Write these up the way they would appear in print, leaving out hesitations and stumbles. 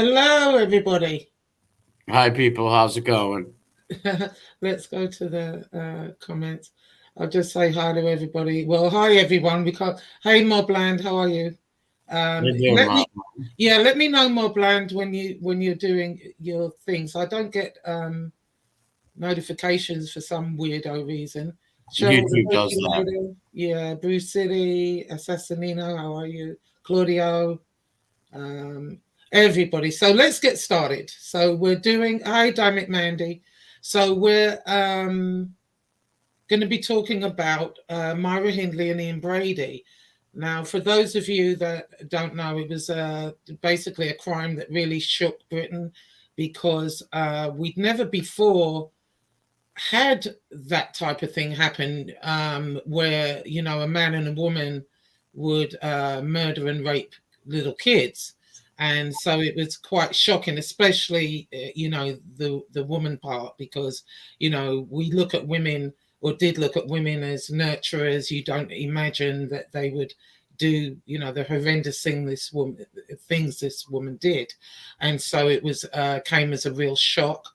Hello, everybody. Hi, people. How's it going? Let's go to the comments. I'll just say hi to everybody. Well, hi everyone. Hey, Mobland, how are you? You're doing Let well. me, yeah, let me know, Mobland, when you're doing your things. I don't get notifications for some weirdo reason. Cheryl the YouTube does that. Regulator, yeah, Bruce City, Assassinino, how are you? Claudio, um, everybody. So let's get started. So we're doing, hi, damn it, Mandy. So we're going to be talking about Myra Hindley and Ian Brady. Now, for those of you that don't know, it was basically a crime that really shook Britain because we'd never before had that type of thing happen where, a man and a woman would murder and rape little kids. And so it was quite shocking, especially, the woman part, because, we look at women or did look at women as nurturers. You don't imagine that they would do, the horrendous things this woman did. And so it was came as a real shock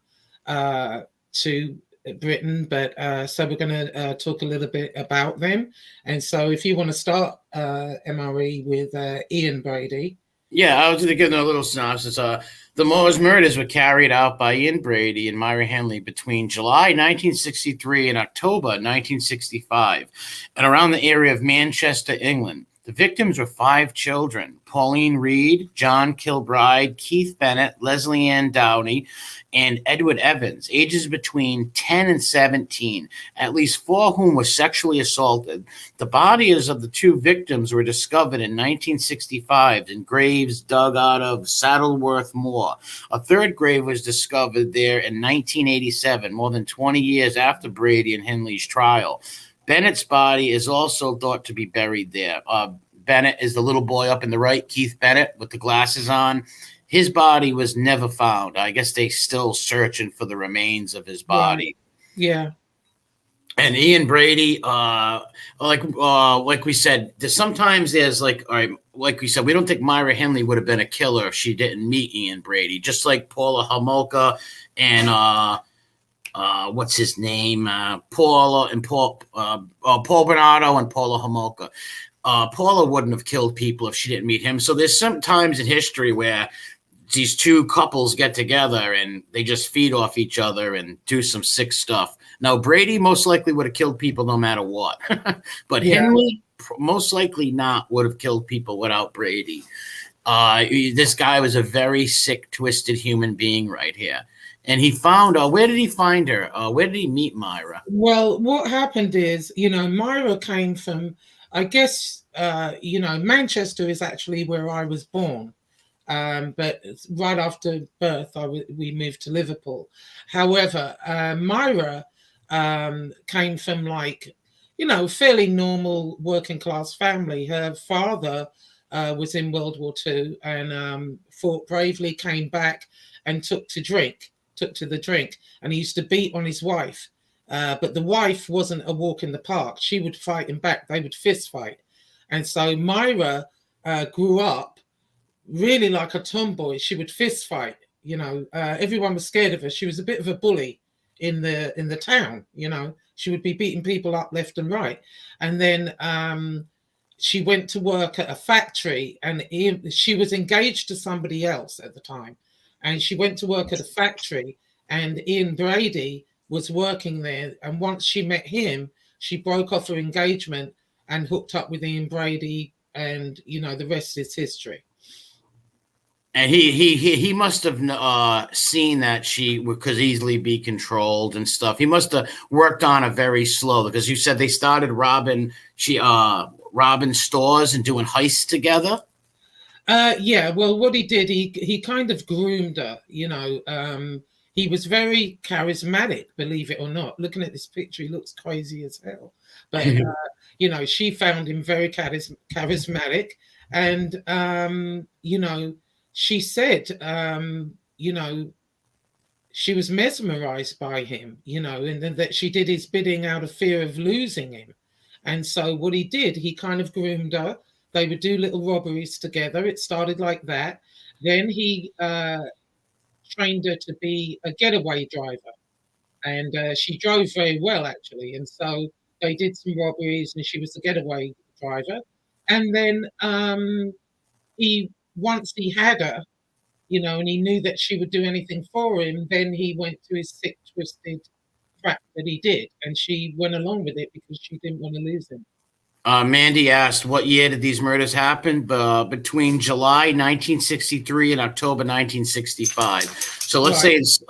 to Britain, but so we're going to talk a little bit about them. And so, if you want to start, MRE, with Ian Brady. Yeah, I was going to give them a little synopsis. The Moors murders were carried out by Ian Brady and Myra Hindley between July 1963 and October 1965, and around the area of Manchester, England. The victims were 5 children: Pauline Reed, John Kilbride, Keith Bennett, Leslie Ann Downey, and Edward Evans, ages between 10 and 17, at least 4 of whom were sexually assaulted. The bodies of the 2 victims were discovered in 1965 in graves dug out of Saddleworth Moor. A third grave was discovered there in 1987, more than 20 years after Brady and Hindley's trial. Bennett's body is also thought to be buried there. Bennett is the little boy up in the right, Keith Bennett, with the glasses on. His body was never found. I guess they still searching for the remains of his body. Right. Yeah. And Ian Brady, like we said, there's like, all right, like we said, we don't think Myra Hindley would have been a killer if she didn't meet Ian Brady. Just like Paula Homolka and what's his name, Paul Bernardo and Paula Homolka. Paula wouldn't have killed people if she didn't meet him. So there's some times in history where these 2 couples get together and they just feed off each other and do some sick stuff. Now, Brady most likely would have killed people no matter what, but Yeah. Hindley most likely not would have killed people without Brady. This guy was a very sick, twisted human being right here. And he found where did he find her? Where did he meet Myra? Well, what happened is, Myra came from, I guess, Manchester is actually where I was born. But right after birth, we moved to Liverpool. However, Myra came from, like, fairly normal working class family. Her father was in World War II and fought bravely, came back and took to the drink, and he used to beat on his wife. But the wife wasn't a walk in the park. She would fight him back. They would fist fight. And so Myra grew up really like a tomboy. She would fist fight. Everyone was scared of her. She was a bit of a bully in the town. She would be beating people up left and right. And then she went to work at a factory, and she was engaged to somebody else at the time. And she went to work at a factory, and Ian Brady was working there. And once she met him, she broke off her engagement and hooked up with Ian Brady, and the rest is history. And he must have seen that she could easily be controlled and stuff. He must have worked on her very slow, because you said they started robbing stores and doing heists together. Yeah, well, what he did, he kind of groomed her. He was very charismatic, believe it or not. Looking at this picture, he looks crazy as hell. But she found him very charismatic, and she said, she was mesmerized by him, and that she did his bidding out of fear of losing him. And so what he did, he kind of groomed her. They would do little robberies together. It started like that. Then he trained her to be a getaway driver, and she drove very well actually. And so they did some robberies, and she was the getaway driver. And then he once he had her, and he knew that she would do anything for him, then he went to his sick, twisted crap that he did, and she went along with it because she didn't want to lose him. Mandy asked, what year did these murders happen? Between July 1963 and October 1965. So let's say it's,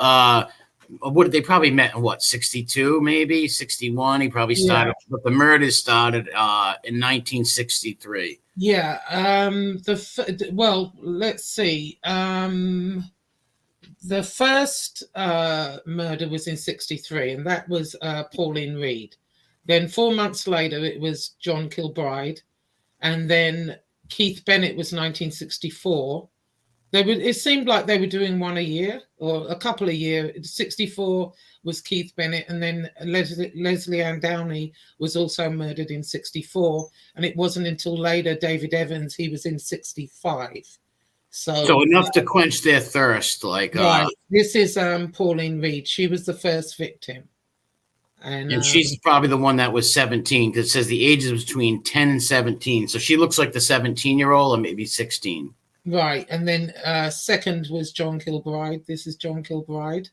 what they probably met in what, 62, maybe 61. He probably started, but the murders started in 1963. Yeah. Well, let's see. The first murder was in 63, and that was Pauline Reed. Then 4 months later, it was John Kilbride. And then Keith Bennett was 1964. It seemed like they were doing one a year or a couple a year. 64 was Keith Bennett, and then Leslie Ann Downey was also murdered in 64. And it wasn't until later David Evans, he was in 65. So enough to quench their thirst. Right. This is Pauline Reed. She was the first victim. And she's probably the one that was 17, because it says the ages between 10 and 17. So she looks like the 17-year-old or maybe 16. Right. And then second was John Kilbride. This is John Kilbride.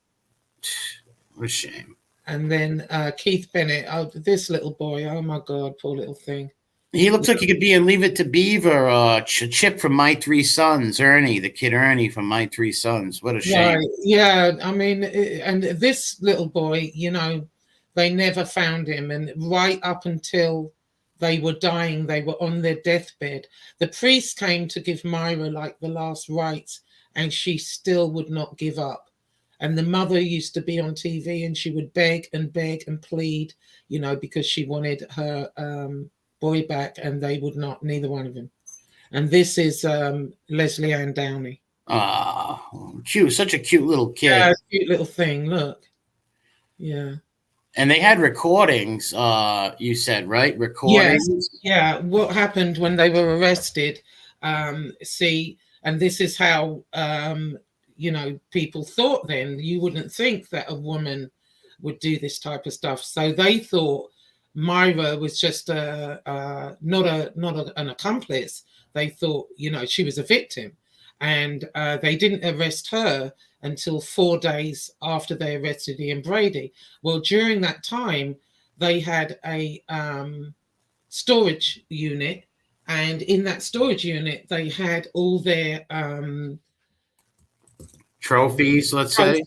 What a shame. And then Keith Bennett. Oh, this little boy. Oh, my God. Poor little thing. He looks like he could be in Leave It to Beaver, Chip from My Three Sons, Ernie, the kid Ernie from My Three Sons. What a shame. Right. Yeah. I mean, and this little boy, they never found him. And right up until they were dying, they were on their deathbed. The priest came to give Myra like the last rites, and she still would not give up. And the mother used to be on TV, and she would beg and plead, because she wanted her boy back, and they would not, neither one of them. And this is Leslie Ann Downey. Ah, cute, such a cute little kid. Yeah, cute little thing. Look. Yeah. And they had recordings, you said, right? Recordings? Yes. Yeah. What happened when they were arrested, and this is how, people thought then. You wouldn't think that a woman would do this type of stuff. So they thought Myra was just not an accomplice. They thought, she was a victim. And they didn't arrest her until 4 days after they arrested Ian Brady. Well, during that time, they had a storage unit. And in that storage unit, they had all their trophies, let's say.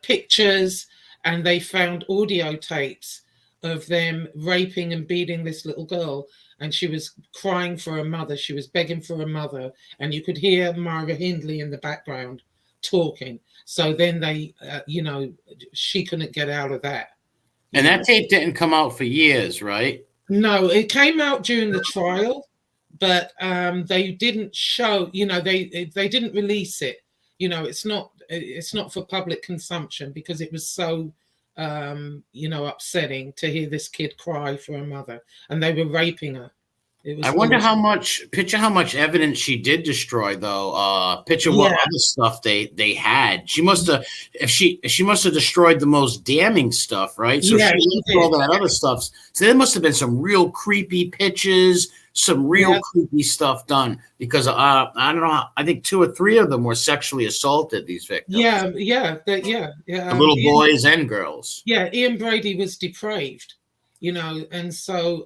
Pictures, and they found audio tapes of them raping and beating this little girl. And she was crying for her mother. She was begging for her mother. And you could hear Myra Hindley in the background talking. So then they, she couldn't get out of that. And that tape didn't come out for years, right? No, it came out during the trial, but they didn't show, they didn't release it. It's not for public consumption because it was so upsetting to hear this kid cry for her mother, and they were raping her. I wonder how much evidence she did destroy, though. Picture what other stuff they had. She must have, if she must have destroyed the most damning stuff, right? So she left all that other stuff. So there must have been some real creepy pictures, some real creepy stuff done, because I don't know. I think 2 or 3 of them were sexually assaulted. These victims. The little boys and girls. Yeah, Ian Brady was depraved. And so,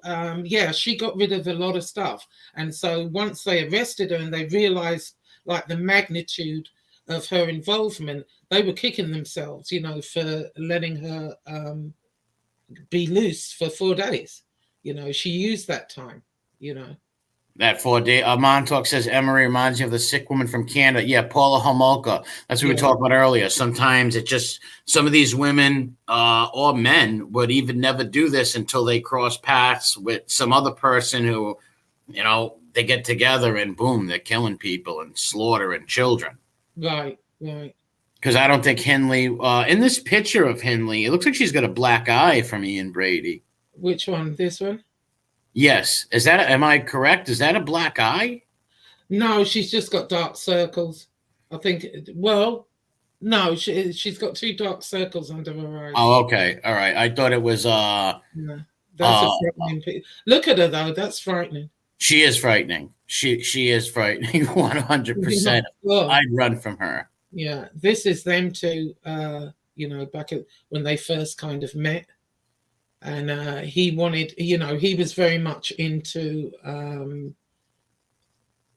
she got rid of a lot of stuff. And so once they arrested her and they realized like the magnitude of her involvement, they were kicking themselves, for letting her be loose for 4 days. She used that time, That 4 day. Montauk says Emery reminds me of the sick woman from Canada. Yeah, Paula Homolka. That's what we were talking about earlier. Sometimes some of these women or men would even never do this until they cross paths with some other person who, they get together and boom, they're killing people and slaughtering children. Right. Because I don't think Hindley, in this picture of Hindley, it looks like she's got a black eye from Ian Brady. Which one? This one? Yes. Am I correct? Is that a black eye? No, she's just got dark circles. I think. Well, no, she's got two dark circles under her eyes. Oh, okay. All right. I thought it was No, that's a uh frightening Look at her though. That's frightening. she is frightening. She is frightening 100%. Well, I'd run from her. yeah, this is them two. Back when they first kind of met, and he wanted. He was very much into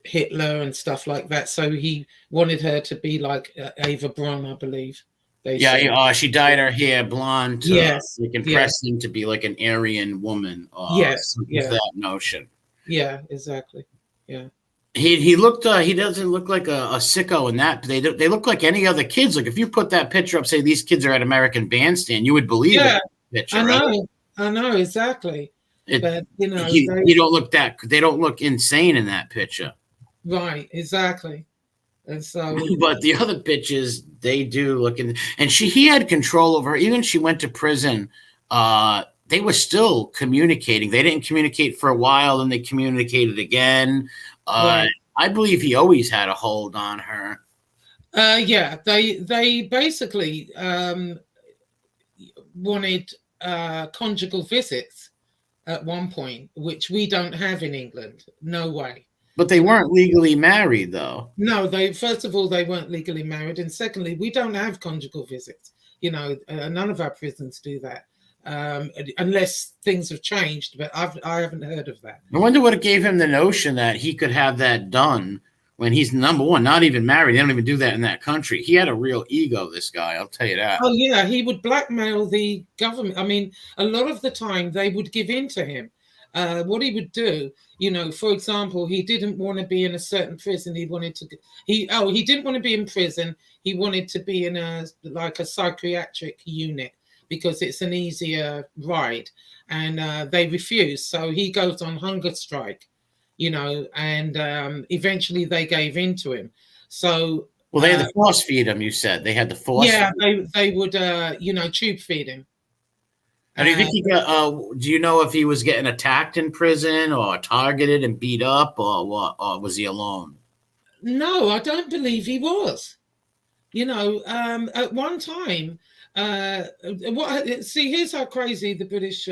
Hitler and stuff like that. So he wanted her to be like Ava Braun, I believe. She dyed her hair blonde to Yes, like impress him to be like an Aryan woman. Yes, With that notion. Yeah, exactly. Yeah. He looked. He doesn't look like a sicko in that. They look like any other kids. Like if you put that picture up, say these kids are at American Bandstand, you would believe it. Picture, I know. right? I know exactly. But you don't look that. They don't look insane in that picture. Right. Exactly. And so, but the other pictures, they do look in. And he had control over her. Even she went to prison. They were still communicating. They didn't communicate for a while, and they communicated again. Right. I believe he always had a hold on her. Yeah, they basically wanted conjugal visits at one point, which we don't have in England. No way. But they weren't legally married, though. No, first of all, they weren't legally married, and secondly, we don't have conjugal visits. None of our prisons do that. Unless things have changed, but I haven't heard of that. I wonder what it gave him the notion that he could have that done when he's, number one, not even married. They don't even do that in that country. He had a real ego, this guy, I'll tell you that. Oh, yeah, he would blackmail the government. I mean, a lot of the time they would give in to him. What he would do, for example, he didn't want to be in a certain prison. He didn't want to be in prison. He wanted to be in a psychiatric unit, because it's an easier ride, and they refused. So he goes on hunger strike, and eventually they gave in to him. So, well, they had to force feed him. You said they had to force. Yeah, they would, tube feed him. And do you think he got? Do you know if he was getting attacked in prison or targeted and beat up, or what? Or was he alone? No, I don't believe he was. At one time. Here's how crazy the British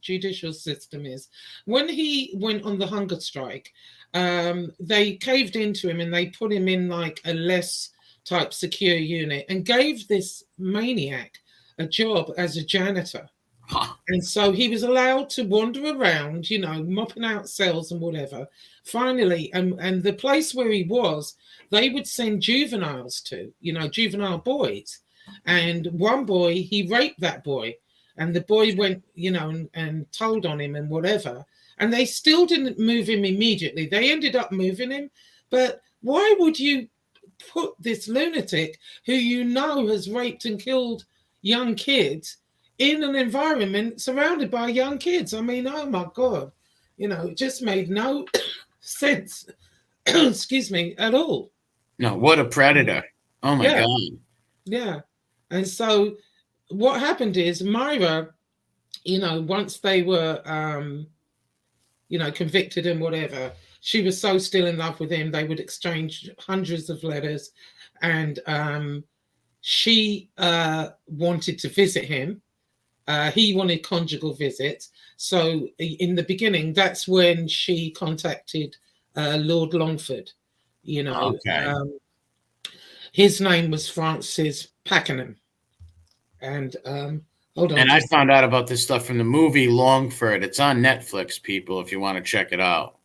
judicial system is. When he went on the hunger strike, they caved into him and they put him in like a less type secure unit and gave this maniac a job as a janitor. And so he was allowed to wander around, mopping out cells and whatever. Finally, and the place where he was, they would send juveniles to, juvenile boys. And one boy, he raped that boy, and the boy went, and told on him and whatever. And they still didn't move him immediately. They ended up moving him. But why would you put this lunatic who has raped and killed young kids in an environment surrounded by young kids? I mean, oh my God, it just made no sense, excuse me, at all. No, what a predator. Oh my God. Yeah. And so what happened is Myra, once they were, convicted and whatever, she was so still in love with him. They would exchange hundreds of letters, and she wanted to visit him. He wanted conjugal visits. So in the beginning, that's when she contacted Lord Longford. Okay. His name was Francis Pakenham. And hold on. And I found out about this stuff from the movie Longford. It's on Netflix, people, if you want to check it out.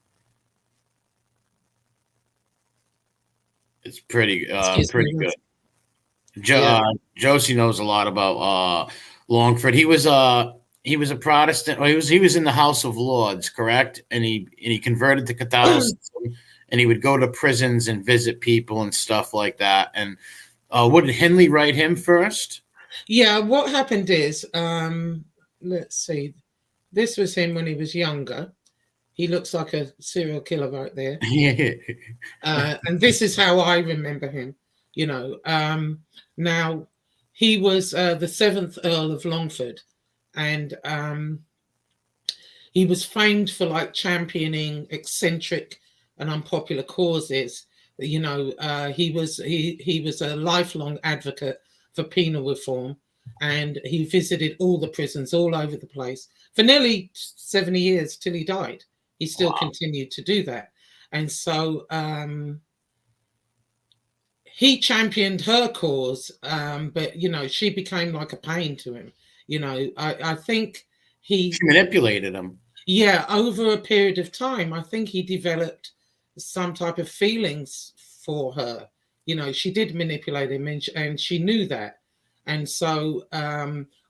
It's pretty good. Josie knows a lot about Longford. He was a Protestant. Or he was in the House of Lords, correct? And he converted to Catholicism, and he would go to prisons and visit people and stuff like that. And what did Hindley write him first? Yeah, what happened is, let's see, this was him when he was younger. He looks like a serial killer right there. And this is how I remember him, Now, he was the 7th Earl of Longford, and he was famed for championing eccentric and unpopular causes. You know, he was a lifelong advocate for penal reform, and he visited all the prisons all over the place for nearly 70 years till he died. He still continued to do that. And so he championed her cause, but, you know, she became like a pain to him. You know, I think she manipulated him. Yeah, over a period of time, I think he developed some type of feelings for her. You know, she did manipulate him, and she knew that. And so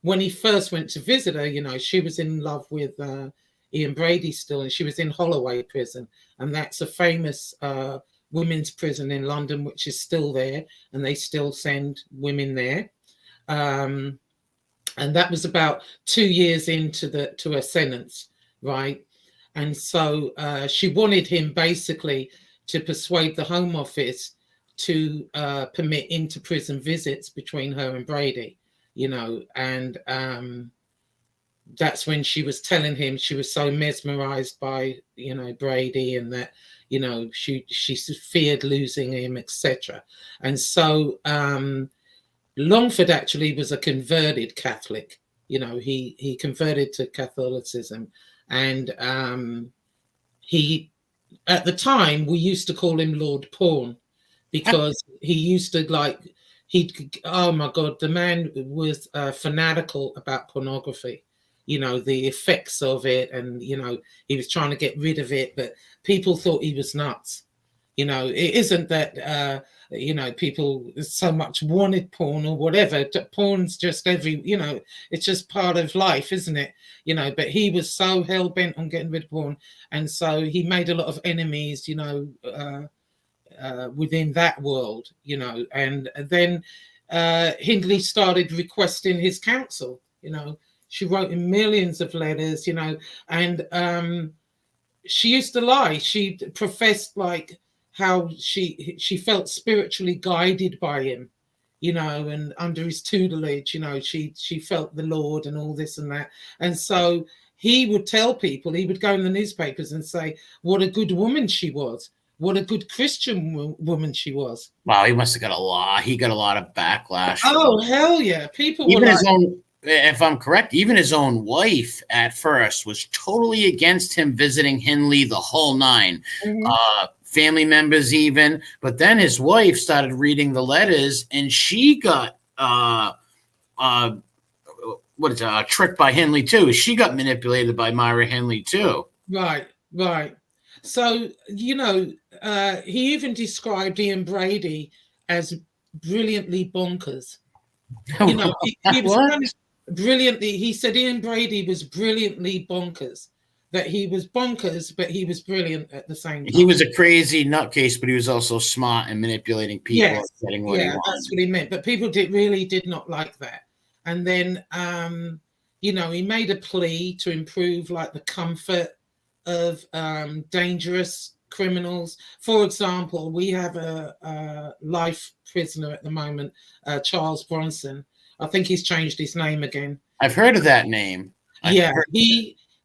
when he first went to visit her, you know, she was in love with Ian Brady still, and she was in Holloway prison. And that's a famous women's prison in London, which is still there, and they still send women there. And that was about 2 years into her sentence, right? And so she wanted him basically to persuade the Home Office to permit inter-prison visits between her and Brady, you know, and that's when she was telling him she was so mesmerized by, you know, Brady, and that, you know, she feared losing him, etc. And so Longford actually was a converted Catholic. You know, he converted to Catholicism, and he, at the time, we used to call him Lord Porn, because he used to oh my God, the man was fanatical about pornography. You know, the effects of it, and, you know, he was trying to get rid of it, but people thought he was nuts. You know, it isn't that, you know, people so much wanted porn or whatever. Porn's just you know, it's just part of life, isn't it? You know, but he was so hell-bent on getting rid of porn. And so he made a lot of enemies, you know, within that world, you know. And then Hindley started requesting his counsel, you know. She wrote him millions of letters, you know, and she used to lie. She professed like how she felt spiritually guided by him, you know, and under his tutelage, you know, she felt the Lord and all this and that. And so he would tell people, he would go in the newspapers and say what a good woman she was, what a good Christian woman she was. Wow, he must have got a lot. He got a lot of backlash. Oh, hell yeah. People even were his own, if I'm correct, even his own wife at first was totally against him visiting Hindley, the whole nine. Mm-hmm. Family members even. But then his wife started reading the letters, and she got tricked by Hindley too. She got manipulated by Myra Hindley too. Right. So, you know, he even described Ian Brady as brilliantly bonkers. You know, he was kind of brilliantly, he said Ian Brady was brilliantly bonkers. That he was bonkers, but he was brilliant at the same time. He was a crazy nutcase, but he was also smart and manipulating people. Yes, getting what he wanted. That's what he meant. But people really did not like that. And then, you know, he made a plea to improve like the comfort of dangerous criminals. For example, we have a life prisoner at the moment, Charles Bronson. I think he's changed his name again. I've heard of that name.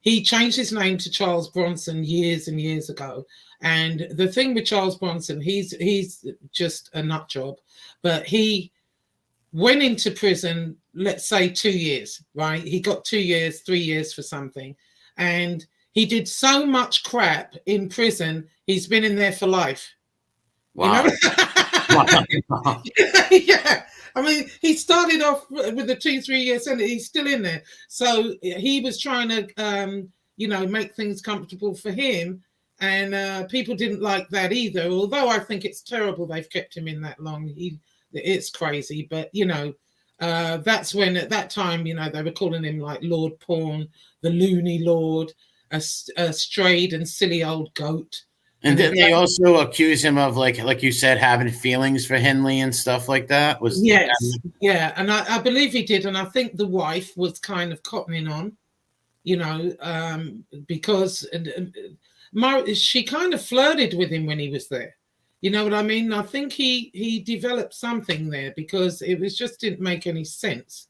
He changed his name to Charles Bronson years and years ago. And the thing with Charles Bronson, he's just a nut job. But he went into prison, let's say 2 years, right? He got 2 years, 3 years for something. And he did so much crap in prison, he's been in there for life. Wow. You know? Yeah. I mean, he started off with a 2-3 year sentence. He's still in there. So he was trying to, you know, make things comfortable for him. And people didn't like that either. Although I think it's terrible they've kept him in that long. It's crazy. But, you know, that's when at that time, you know, they were calling him like Lord Porn, the loony lord, a strayed and silly old goat. And didn't they also accuse him of, like you said, having feelings for Hindley and stuff like that? Yes, yeah, and I believe he did, and I think the wife was kind of cottoning on, you know, because she kind of flirted with him when he was there. You know what I mean? I think he developed something there because it was just didn't make any sense,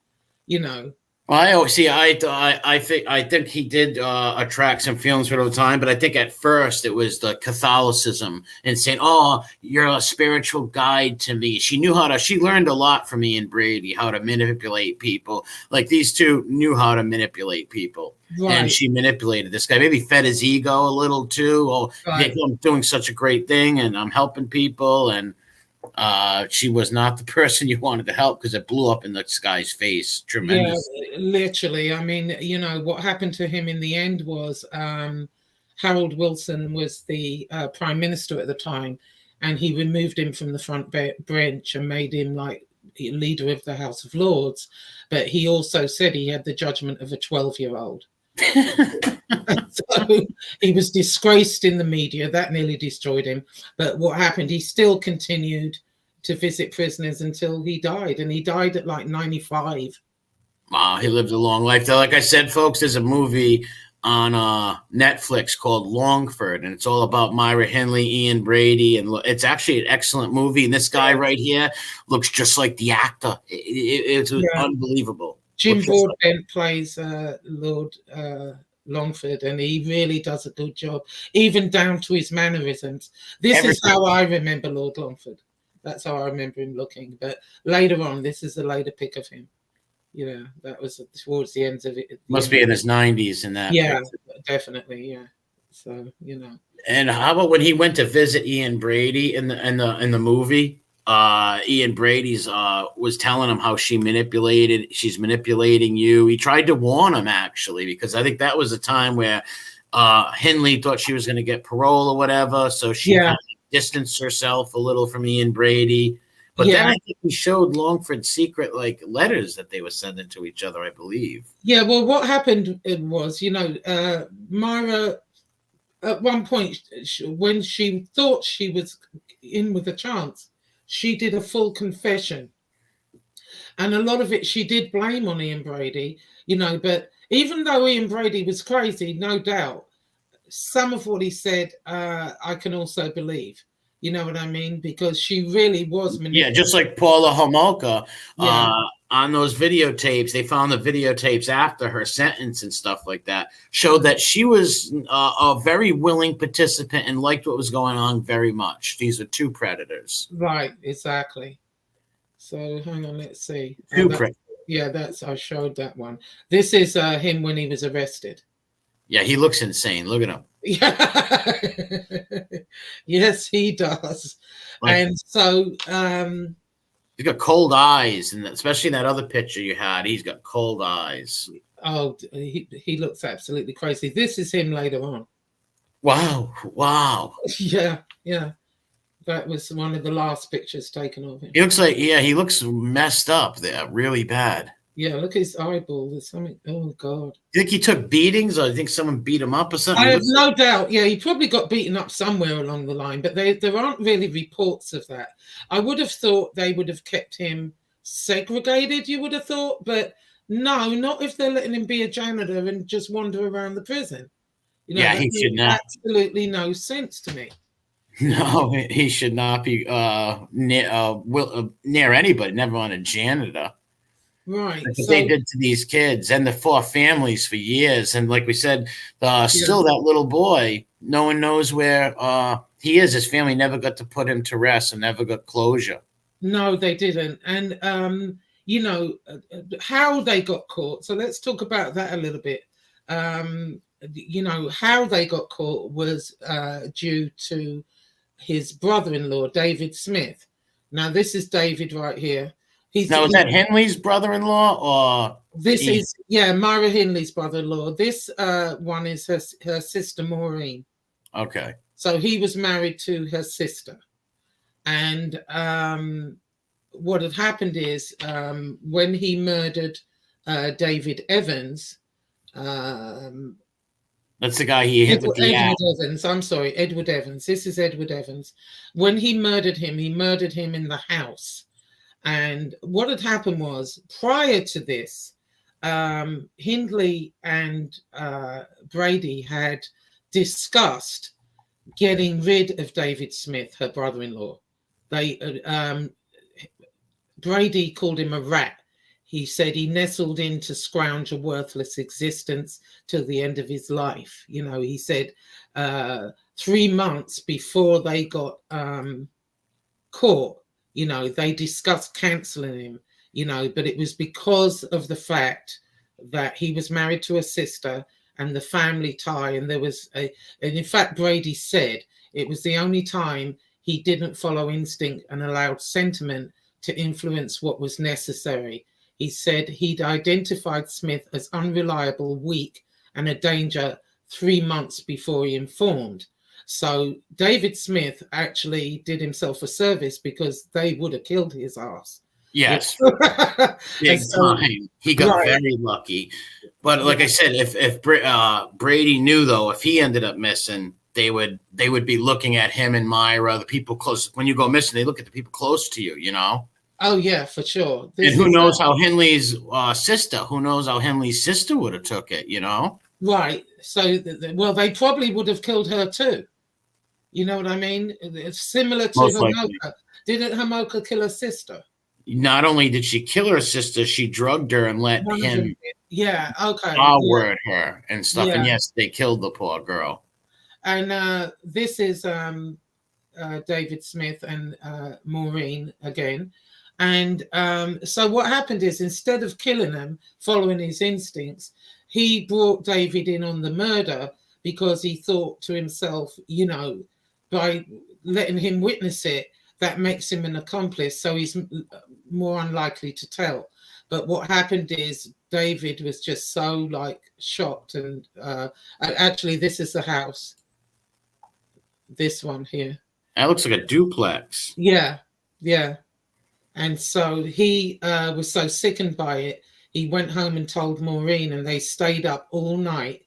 you know. I always see. I think he did attract some feelings for the time, but I think at first it was the Catholicism and saying, "Oh, you're a spiritual guide to me." She knew how to. She learned a lot from me and Brady, how to manipulate people. Like these two knew how to manipulate people, and Right, she manipulated this guy. Maybe fed his ego a little too. Oh, right. I'm doing such a great thing, and I'm helping people, and she was not the person you wanted to help because it blew up in this guy's face Yeah, tremendously. literally. I mean, what happened to him in the end was Harold Wilson was the prime minister at the time, and he removed him from the front bench and made him like leader of the House of Lords. But he also said he had the judgment of a 12-year-old. So he was disgraced in the media. That nearly destroyed him. But what happened? He still continued to visit prisoners until he died, and he died at like 95. Wow, he lived a long life. Like I said, folks, there's a movie on Netflix called Longford, and it's all about Myra Hindley, Ian Brady, and it's actually an excellent movie. And this guy right here looks just like the actor. It's Yeah. unbelievable. Jim Broadbent plays Lord Longford, and he really does a good job, even down to his mannerisms. This is how I remember Lord Longford. That's how I remember him looking. But later on, this is a later pic of him. That was towards the end of it. Must be in his 90s in that. Yeah, picture. definitely. Yeah. So And how about when he went to visit Ian Brady in the movie? Ian Brady's was telling him how she's manipulating you. He tried to warn him actually, because I think that was a time where Hindley thought she was going to get parole or whatever, so she kind of distanced herself a little from Ian Brady. But then I think he showed Longford secret like letters that they were sending to each other, I believe. Yeah, well, what happened was, Myra, at one point, when she thought she was in with a chance, she did a full confession. And a lot of it she did blame on Ian Brady, but even though Ian Brady was crazy, no doubt, some of what he said, I can also believe. You know what I mean? Because she really was manipulating. Yeah, just like Paula Homolka. On those videotapes, they found the videotapes after her sentence and stuff like that, showed that she was a very willing participant and liked what was going on very much. These are two predators. Right, exactly. So hang on, let's see. I showed that one. This is him when he was arrested. Yeah, he looks insane. Look at him. Yeah. Yes, he does. And so he's got cold eyes, and especially in that other picture you had, he's got cold eyes. Oh, he looks absolutely crazy. This is him later on. Wow. Yeah. That was one of the last pictures taken of him. He looks messed up there, really bad. Yeah, look at his eyeball. There's something. Oh God! You think he took beatings, or you think someone beat him up or something? I have no doubt. Yeah, he probably got beaten up somewhere along the line, but there aren't really reports of that. I would have thought they would have kept him segregated. You would have thought, but no, not if they're letting him be a janitor and just wander around the prison. He should not. Absolutely no sense to me. No, he should not be near anybody. Never mind a janitor. Right. That's what they did to these kids and the four families for years. And like we said, still that little boy, no one knows where he is. His family never got to put him to rest and never got closure. No, they didn't. And, how they got caught. So let's talk about that a little bit. How they got caught was due to his brother-in-law, David Smith. Now, this is David right here. Is that Hindley's brother-in-law, or this is Myra Hindley's brother-in-law. This one is her sister Maureen. Okay. So he was married to her sister, and what had happened is when he murdered David Evans. That's the guy he hit with the axe. Evans. I'm sorry, Edward Evans. This is Edward Evans. When he murdered him in the house. And what had happened was, prior to this, Hindley and Brady had discussed getting rid of David Smith, her brother-in-law. Brady called him a rat. he said he nestled in to scrounge a worthless existence till the end of his life. You know, he said 3 months before they got caught, you know, they discussed cancelling him, you know, but it was because of the fact that he was married to a sister and the family tie. And there was and in fact, Brady said it was the only time he didn't follow instinct and allowed sentiment to influence what was necessary. He said he'd identified Smith as unreliable, weak, and a danger 3 months before he informed. So David Smith actually did himself a service because they would have killed his ass. Yes. Yeah. Big time. He got very lucky. But like I said, if Brady knew, though, if he ended up missing, they would be looking at him and Myra, the people close. When you go missing, they look at the people close to you, you know? Oh, yeah, for sure. And who knows how Hindley's sister, would have took it, you know? Right. So, well, they probably would have killed her too. You know what I mean? It's similar to Homoka. Didn't Homoka kill her sister? Not only did she kill her sister, she drugged her and let him word her and stuff. Yeah. And yes, they killed the poor girl. And this is David Smith and Maureen again. And so what happened is, instead of killing him, following his instincts, he brought David in on the murder because he thought to himself, you know, by letting him witness it, that makes him an accomplice, so he's more unlikely to tell. But what happened is David was just so like shocked. And actually, this is the house. This one here. That looks like a duplex. Yeah, yeah. And so he was so sickened by it, he went home and told Maureen, and they stayed up all night.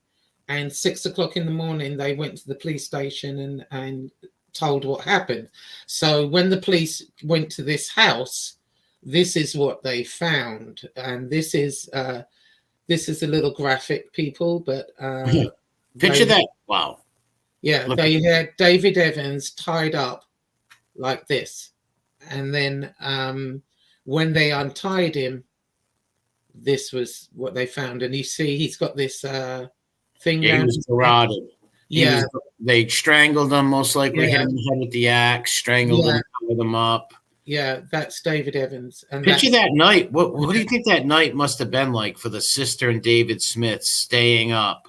And 6 o'clock in the morning, they went to the police station and told what happened. So when the police went to this house, this is what they found. And this is a little graphic, people, but picture that. Wow. Yeah, they had David Evans tied up like this. And then when they untied him, this was what they found. And you see he's got this thing. Yeah, he was garroted. Yeah. They strangled him, most likely hit him in the head with the axe, strangled him, covered him up. Yeah, that's David Evans. And picture that night. What do you think that night must have been like for the sister and David Smith staying up?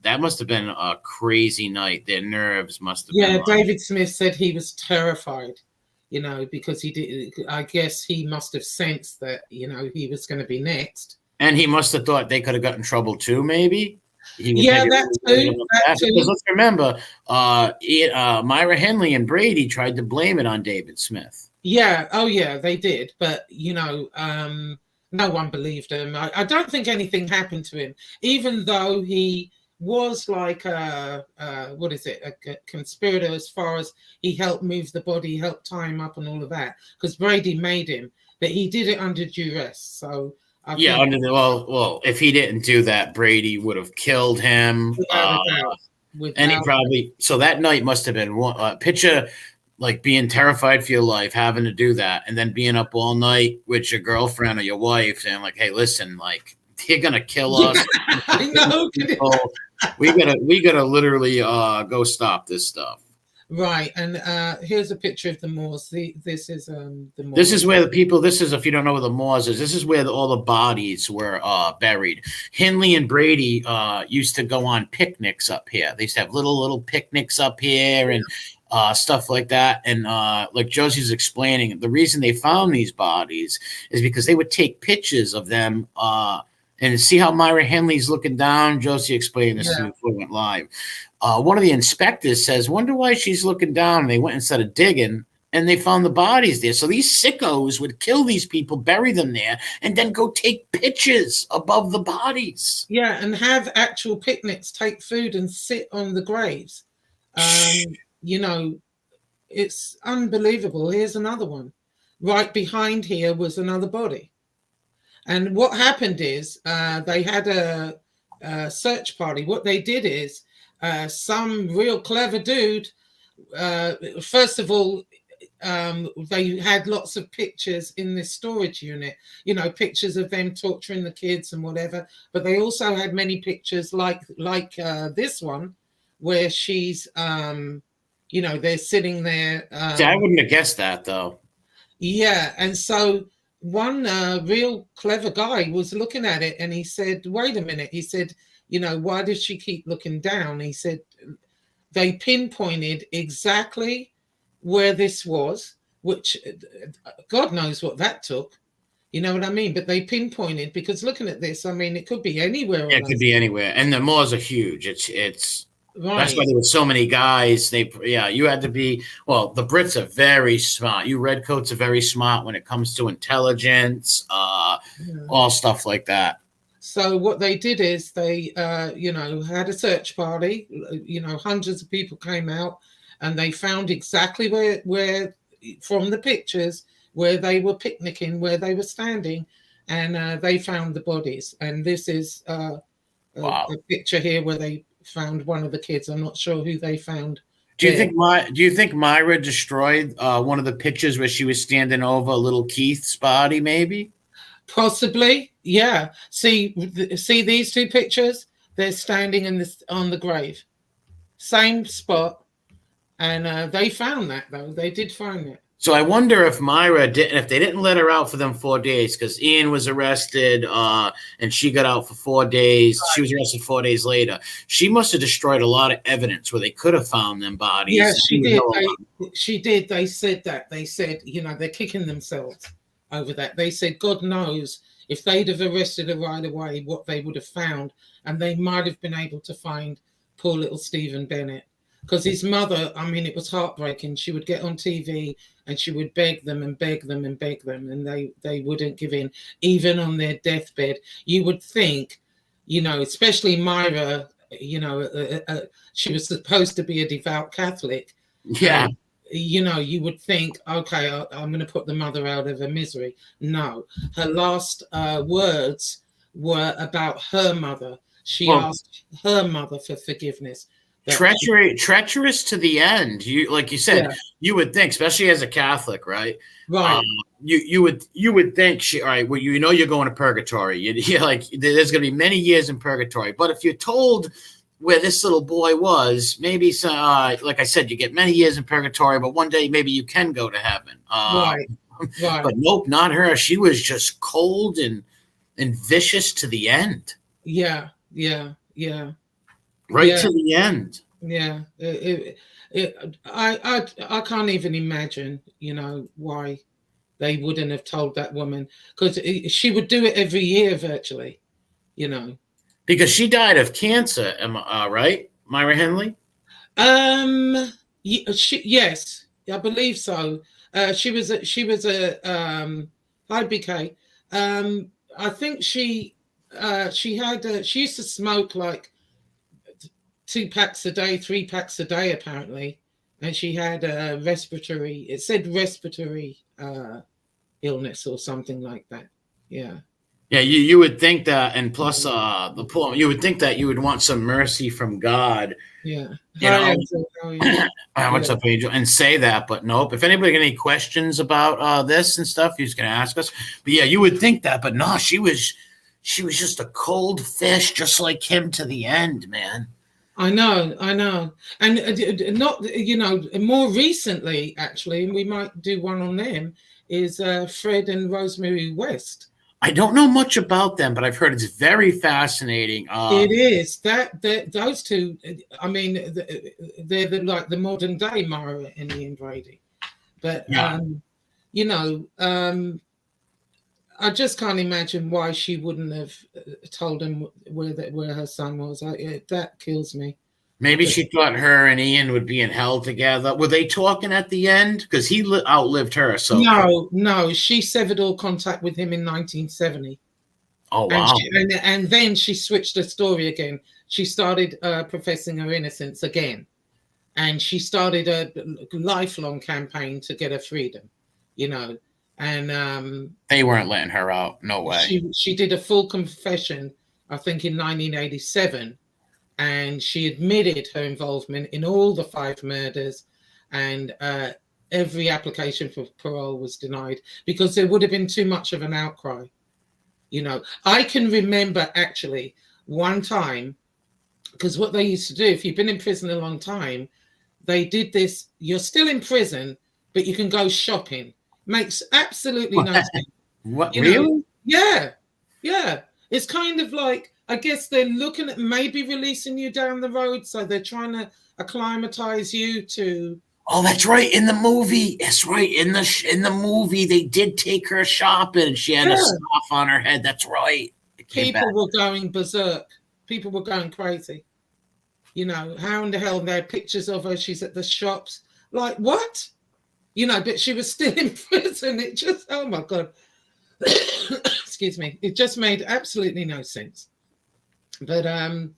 That must have been a crazy night. Their nerves must have been. Yeah, David Smith said he was terrified, you know, because I guess he must have sensed that, you know, he was going to be next. And he must have thought they could have gotten in trouble too, maybe. Yeah, that too. Because let's remember, Myra Hindley and Brady tried to blame it on David Smith. Yeah, oh yeah, they did. But, you know, no one believed him. I don't think anything happened to him, even though he was like a conspirator, as far as he helped move the body, helped tie him up and all of that, because Brady made him, but he did it under duress. So if he didn't do that, Brady would have killed him. And he probably, so that night must have been one picture, like being terrified for your life, having to do that, and then being up all night with your girlfriend or your wife saying like, hey, listen, like, they're gonna kill us. we gotta literally go stop this stuff. Right, and here's a picture of the moors. This is the moors. This is where the people. This is, if you don't know where the moors is, this is where all the bodies were buried. Hindley and Brady used to go on picnics up here. They used to have little picnics up here and stuff like that. And like Josie's explaining, the reason they found these bodies is because they would take pictures of them. And see how Myra Hindley's looking down? Josie explained this to me before we went live. One of the inspectors says, wonder why she's looking down. And they went and started digging, and they found the bodies there. So these sickos would kill these people, bury them there, and then go take pictures above the bodies. Yeah, and have actual picnics, take food and sit on the graves. You know, it's unbelievable. Here's another one. Right behind here was another body. And what happened is they had a search party. What they did is some real clever dude, first of all, they had lots of pictures in this storage unit, pictures of them torturing the kids and whatever. But they also had many pictures like this one, where she's, they're sitting there. See, I wouldn't have guessed that though. Yeah, and so one real clever guy was looking at it, and he said, "Wait a minute." He said, "Why does she keep looking down?" He said, "They pinpointed exactly where this was, which God knows what that took. You know what I mean? But they pinpointed, because looking at this, I mean, it could be anywhere. Yeah, it could be anywhere, and the moors are huge. It's right. That's why there were so many guys. You had to be. Well, the Brits are very smart. You redcoats are very smart when it comes to intelligence, all stuff like that. So what they did is they, had a search party. Hundreds of people came out, and they found exactly where from the pictures, where they were picnicking, where they were standing, and they found the bodies. And this is Wow. a picture here where they found one of the kids. I'm not sure who they found. Do you think Myra destroyed one of the pictures where she was standing over little Keith's body? Maybe. Possibly, yeah. See these two pictures? They're standing on the grave, same spot, and they found that though. They did find it. So I wonder if Myra didn't, if they didn't let her out for them 4 days, because Ian was arrested, and she got out for 4 days. Right. She was arrested 4 days later. She must have destroyed a lot of evidence where they could have found them bodies. Yes, she did. She did. They said that. They said, they're kicking themselves over that. They said, God knows if they'd have arrested her right away, what they would have found, and they might have been able to find poor little Stephen Bennett. Because his mother, I mean, it was heartbreaking. She would get on TV and she would beg them and beg them and beg them, and they wouldn't give in, even on their deathbed. You would think, especially Myra, she was supposed to be a devout Catholic. Yeah. You would think, okay, I'm going to put the mother out of her misery. No, her last words were about her mother. She asked her mother for forgiveness. Treacherous to the end. Like you said, yeah. You would think, especially as a Catholic, right? Right. You would think all right. Well, you're going to purgatory. You're like, there's going to be many years in purgatory. But if you're told where this little boy was, maybe like I said, you get many years in purgatory, but one day maybe you can go to heaven. Right. But nope, not her. She was just cold and vicious to the end. Yeah. Right to the end. Yeah, I can't even imagine, why they wouldn't have told that woman, because she would do it every year virtually, Because she died of cancer, right, Myra Hindley? Yes, I believe so. She was a hi BK. I think she used to smoke like 2 packs a day, 3 packs a day, apparently. And she had a respiratory illness or something like that. Yeah. Yeah, you would think that, and plus you would think that you would want some mercy from God. Yeah. What's up, Angel? And say that, but nope. If anybody got any questions about this and stuff, you're just gonna ask us. But yeah, you would think that, but no, she was just a cold fish, just like him to the end, man. I know, and not more recently, actually, and we might do one on them, is Fred and Rosemary West. I don't know much about them, but I've heard it's very fascinating. It is that those two. I mean, they're like the modern day Myra and Ian Brady, but yeah. I just can't imagine why she wouldn't have told him where her son was. That kills me. Maybe she thought her and Ian would be in hell together. Were they talking at the end? Because he outlived her. So no, she severed all contact with him in 1970. Oh wow! And then she switched her story again. She started professing her innocence again, and she started a lifelong campaign to get her freedom. And they weren't letting her out. No way. She did a full confession, I think, in 1987, and she admitted her involvement in all the 5 murders. And every application for parole was denied because there would have been too much of an outcry. You know, I can remember actually one time, because what they used to do, if you've been in prison a long time, they did this. You're still in prison, but you can go shopping. Makes absolutely no sense. What, You really? know, yeah, yeah. It's kind of like, I guess they're looking at maybe releasing you down the road, so they're trying to acclimatize you to. Oh, that's right. In the movie, that's right. In the movie, they did take her shopping, and she had a Yeah. scarf on her head. That's right. It came back. People were going berserk. People were going crazy. You know, how in the hell there are pictures of her? She's at the shops. Like, what? You know, but she was still in prison. It just, oh my God. Excuse me. It just made absolutely no sense. But A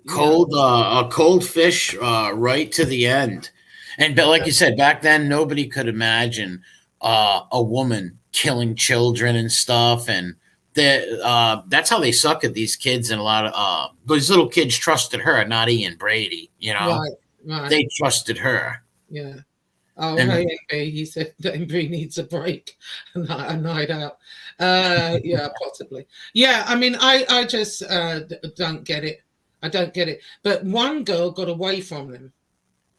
cold fish right to the end. But like you said, back then nobody could imagine a woman killing children and stuff, and that's how they suck at these kids. And a lot of those little kids trusted her, not Ian Brady. You know, right. They trusted her. Yeah. Oh, And, hey, he said Brady needs a break, a night out. Yeah, possibly. Yeah, I mean, I just don't get it. I don't get it. But one girl got away from them.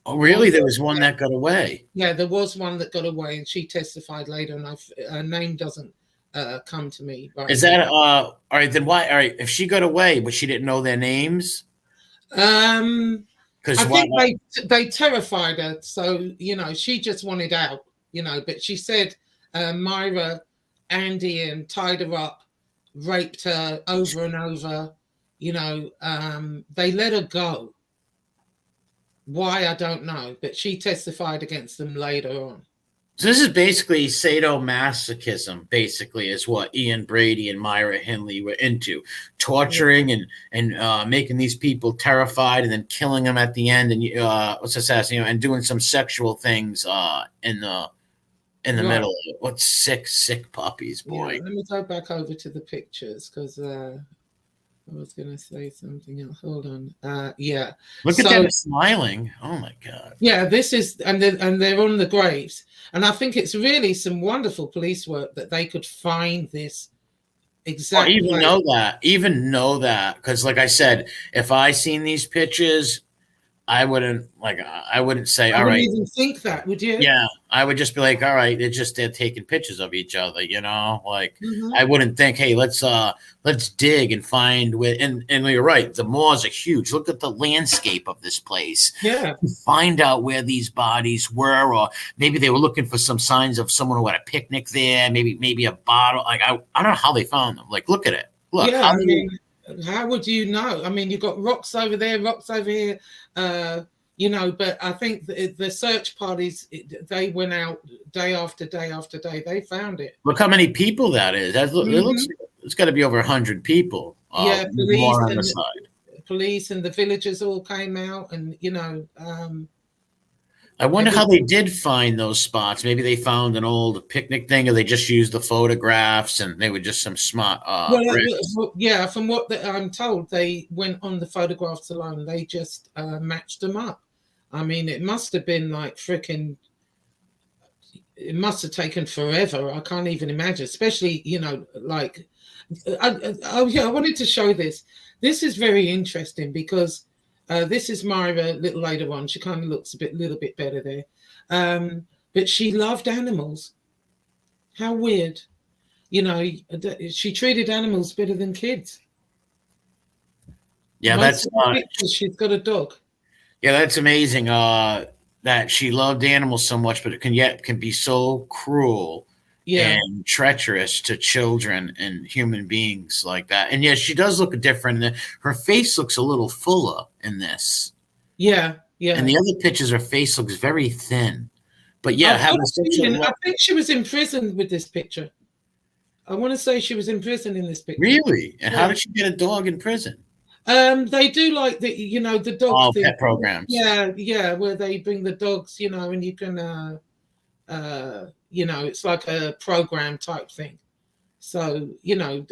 oh, really? There was one that got away. Yeah, there was one that got away, and she testified later, and her name doesn't come to me. Right Is that all right? Then why? All right, if she got away, but she didn't know their names. I think they terrified her, so you know she just wanted out. You know, but she said Myra, Andy, and tied her up, raped her over and over. You know, they let her go. Why, I don't know, but she testified against them later on. So this is basically sadomasochism, basically, is what Ian Brady and Myra Hindley were into. Torturing and making these people terrified and then killing them at the end and and doing some sexual things in the middle. What sick puppies, boy. Yeah, let me go back over to the pictures because I was going to say something else. Hold on. Yeah. Look at them smiling. Oh, my God. Yeah, this is, and they're on the graves. And I think it's really some wonderful police work that they could find this exact. Even know that. Because like I said, if I seen these pictures, I wouldn't say, all right. I wouldn't even think that, would you? Yeah, I would just be like, all right, they're taking pictures of each other, you know. Like I wouldn't think, hey, let's dig and find where. And you're right, the moors are huge. Look at the landscape of this place. Yeah, find out where these bodies were, or maybe they were looking for some signs of someone who had a picnic there. Maybe a bottle. Like I don't know how they found them. Like look at it. Look. Yeah, how would you know? I mean, you've got rocks over there, rocks over here, you know, but I think the search parties, they went out day after day after day. They found it. Look how many people that is. It looks, it's got to be over 100 people. Yeah, police and the villagers all came out and, you know. I wonder how they did find those spots. Maybe they found an old picnic thing, or they just used the photographs, and they were just some smart. Yeah, from what I'm told, they went on the photographs alone. They just matched them up. I mean, it must have been like freaking. It must have taken forever. I can't even imagine, especially you know, like. I wanted to show this. This is very interesting because. This is Myra a little later on. She kind of looks little bit better there. But she loved animals. How weird. You know, she treated animals better than kids. Yeah, she's got a dog. Yeah, that's amazing. That she loved animals so much, but it can be so cruel. Yeah. And treacherous to children and human beings like that. And yes, she does look different. Her face looks a little fuller in this. Yeah, yeah. And the other pictures, her face looks very thin. But yeah, I think she was in prison with this picture. I want to say she was in prison in this picture. Really? And how did she get a dog in prison? They do like the dog pet programs. Yeah, where they bring the dogs, you know, and you can you know, it's like a program type thing. So, you know,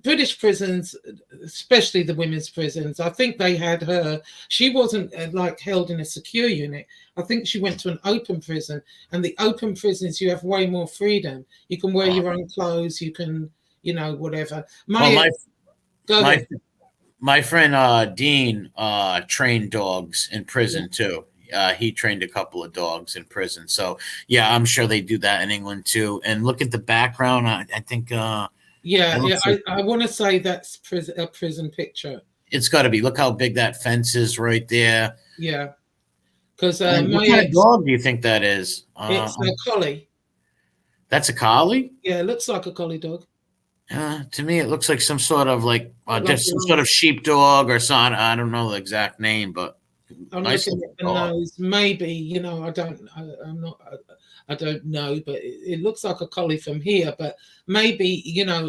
British prisons, especially the women's prisons. I think they had her. She wasn't like held in a secure unit. I think she went to an open prison, and the open prisons you have way more freedom. You can wear your own clothes. You can, whatever. My my friend Dean trained dogs in prison too. He trained a couple of dogs in prison. So yeah, I'm sure they do that in England too. And look at the background. I think I want to say that's a prison picture. It's got to be. Look how big that fence is right there. Yeah, because what kind of dog do you think that is? It's a collie. That's a collie? Yeah, it looks like a collie dog. To me, it looks like some sort of just some sort of sheepdog or something. I don't know the exact name, but I'm looking at the nose. Maybe, I don't know, but it looks like a collie from here. But maybe,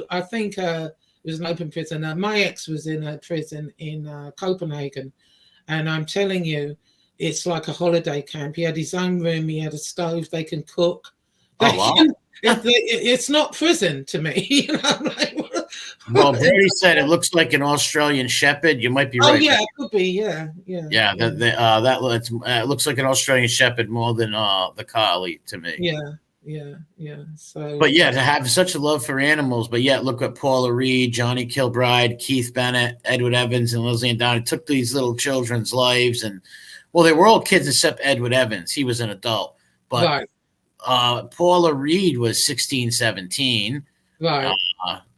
I think it was an open prison. My ex was in a prison in Copenhagen, and I'm telling you, it's like a holiday camp. He had his own room. He had a stove. They can cook. Oh, wow. It's not prison to me. Well, Brady said it looks like an Australian Shepherd. You might be right. Oh yeah, it could be. Yeah. It looks like an Australian Shepherd more than the collie to me. Yeah. So, but yeah, to have such a love for animals, but yet look at Paula Reed, Johnny Kilbride, Keith Bennett, Edward Evans, and Lillian Downey took these little children's lives, and well, they were all kids except Edward Evans. He was an adult, but. Right. Paula Reed was 16, 17. Right.